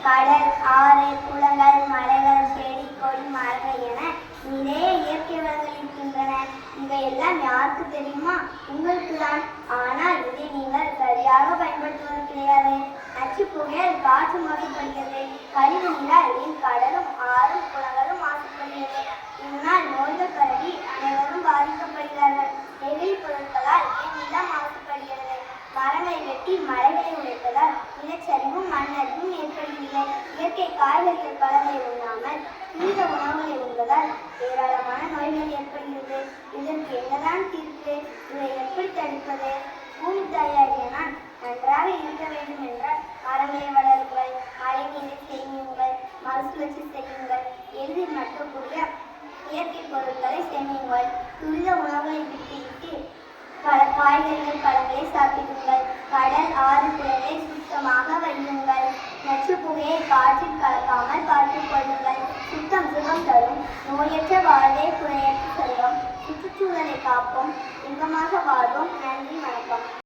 கடல், ஆறு, குளங்கள், மலைகள், செடி, கொடி, மரங்கள் என நிறைய இயற்கை வளங்கள் இருக்கின்றன. இவையெல்லாம் யாருக்கு தெரியுமா? உங்களுக்கு தான். ஆனால் இதை நீங்கள் சரியாக பயன்படுத்துவது கிடையாது. நச்சு புகையால் காற்று மாசுபடுகிறது. கழிவு நீரால் கடலும் ஆறும் குளங்களும் மாசுபடுகிறது. இதனால் நோய்கள் பரவி அனைவரும் பாதிக்கப்படுகிறார்கள். நெகிழி பொருட்களால் நிலம் மாசுபடுகிறது. மரங்களை வெட்டி மலைகளை உடைப்பதால் நிலச்சரிவும் மண்ணரிவும் ஏற்படுகிறது. இயற்கை காய்கறிகள் பழங்களை உண்ணாமல் துரித உணவுகளை உண்பதால் ஏராளமான நோய்கள் ஏற்படுகிறது. இதற்கு என்னதான் தீர்ப்பு? இதை எப்படி தடுப்பது? பூமி தாயாகிய நான் நன்றாக இருக்க வேண்டும் என்றால் மரங்களை வளருங்கள், மழை நீரை சேமியுங்கள், மறுசுழற்சி செய்யுங்கள், எளிதில் மக்கக்கூடிய இயற்கை பொருட்களை சேமியுங்கள், துரித உணவுகளை விட்டுவிட்டு பல காய்கறிகள் பழங்களை சாப்பிடுங்கள், கடல் ஆறு குளங்களை சுத்தமாக வையுங்கள், நச்சு புகையை காற்றில் கலக்காமல் பார்த்துக் கொள்ளுங்கள். சுத்தம் சுகம் தரும், நோயற்ற வாழ்வே குறையற்ற செல்வம். சுற்றுச்சூழலை காப்போம், இன்பமாக வாழ்வோம். நன்றி, வணக்கம்.